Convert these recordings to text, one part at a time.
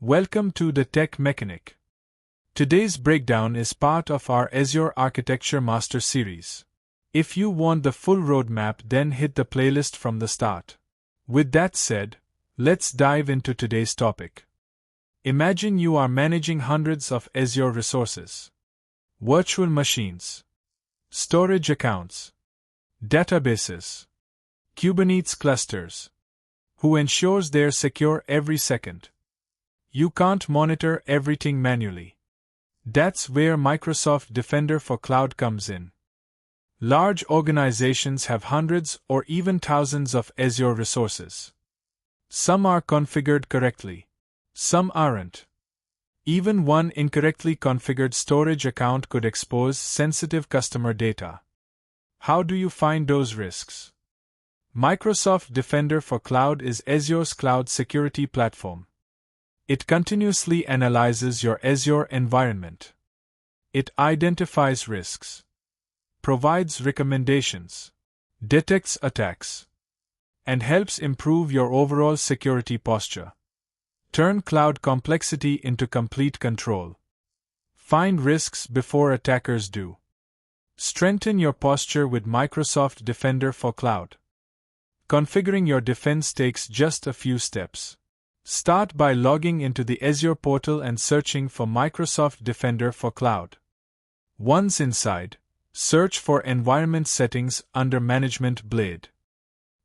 Welcome to the Tech Mechanic. Today's breakdown is part of our Azure Architecture Master Series. If you want the full roadmap, then hit the playlist from the start. With that said, let's dive into today's topic. Imagine you are managing hundreds of Azure resources, virtual machines, storage accounts, databases, Kubernetes clusters. Who ensures they're secure every second? You can't monitor everything manually. That's where Microsoft Defender for Cloud comes in. Large organizations have hundreds or even thousands of Azure resources. Some are configured correctly. Some aren't. Even one incorrectly configured storage account could expose sensitive customer data. How do you find those risks? Microsoft Defender for Cloud is Azure's cloud security platform. It continuously analyzes your Azure environment. It identifies risks, provides recommendations, detects attacks, and helps improve your overall security posture. Turn cloud complexity into complete control. Find risks before attackers do. Strengthen your posture with Microsoft Defender for Cloud. Configuring your defense takes just a few steps. Start by logging into the Azure portal and searching for Microsoft Defender for Cloud. Once inside, search for Environment Settings under Management Blade.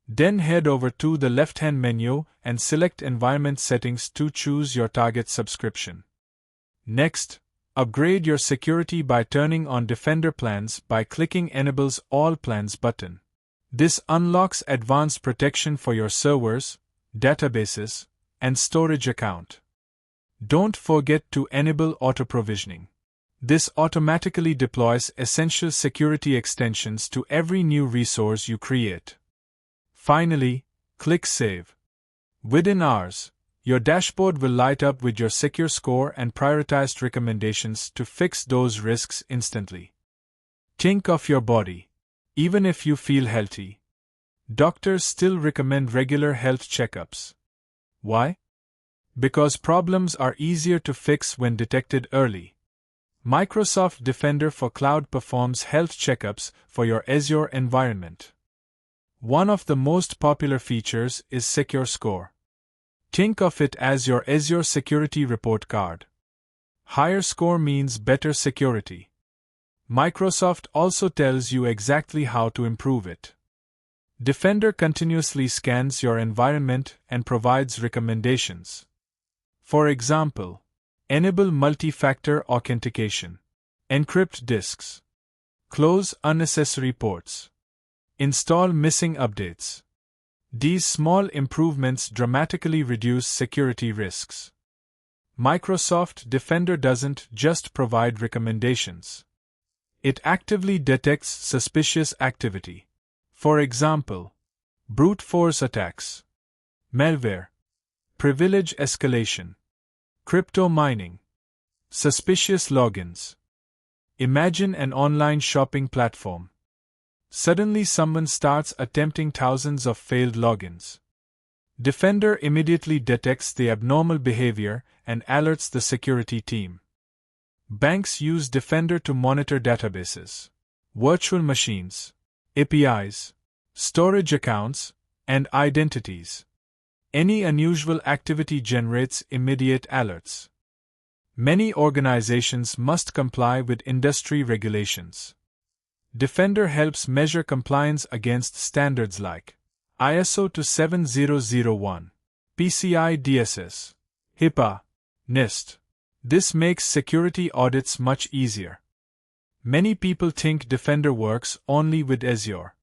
Then head over to the left-hand menu and select Environment Settings to choose your target subscription. Next, upgrade your security by turning on Defender Plans by clicking Enables All Plans button. This unlocks advanced protection for your servers, databases, and storage account. Don't forget to enable auto-provisioning. This automatically deploys essential security extensions to every new resource you create. Finally, click Save. Within hours, your dashboard will light up with your secure score and prioritized recommendations to fix those risks instantly. Think of your body. Even if you feel healthy, doctors still recommend regular health checkups. Why? Because problems are easier to fix when detected early. Microsoft Defender for Cloud performs health checkups for your Azure environment. One of the most popular features is Secure Score. Think of it as your Azure security report card. Higher score means better security. Microsoft also tells you exactly how to improve it. Defender continuously scans your environment and provides recommendations. For example, enable multi-factor authentication, encrypt disks, close unnecessary ports, install missing updates. These small improvements dramatically reduce security risks. Microsoft Defender doesn't just provide recommendations. It actively detects suspicious activity. For example, brute force attacks, malware, privilege escalation, crypto mining, suspicious logins. Imagine an online shopping platform. Suddenly someone starts attempting thousands of failed logins. Defender immediately detects the abnormal behavior and alerts the security team. Banks use Defender to monitor databases, virtual machines, APIs, storage accounts, and identities. Any unusual activity generates immediate alerts. Many organizations must comply with industry regulations. Defender helps measure compliance against standards like ISO 27001, PCI DSS, HIPAA, NIST. This makes security audits much easier. Many people think Defender works only with Azure.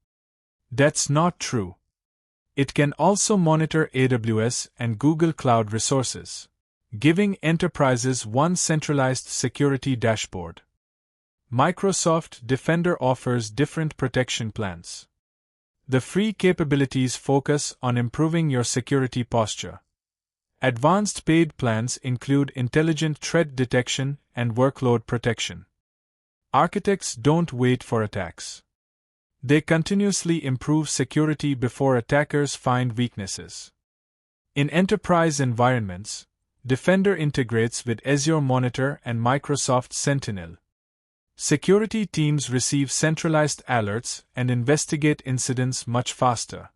That's not true. It can also monitor AWS and Google Cloud resources, giving enterprises one centralized security dashboard. Microsoft Defender offers different protection plans. The free capabilities focus on improving your security posture. Advanced paid plans include intelligent threat detection and workload protection. Architects don't wait for attacks. They continuously improve security before attackers find weaknesses. In enterprise environments, Defender integrates with Azure Monitor and Microsoft Sentinel. Security teams receive centralized alerts and investigate incidents much faster.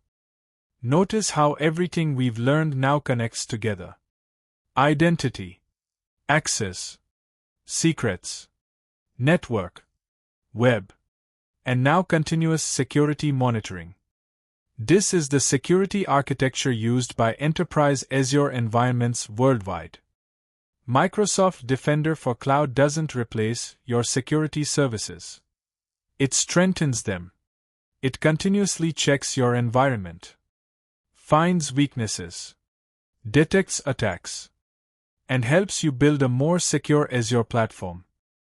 Notice how everything we've learned now connects together. Identity, access, secrets, network, web, and now continuous security monitoring. This is the security architecture used by enterprise Azure environments worldwide. Microsoft Defender for Cloud doesn't replace your security services. It strengthens them. It continuously checks your environment, finds weaknesses, detects attacks, and helps you build a more secure Azure platform.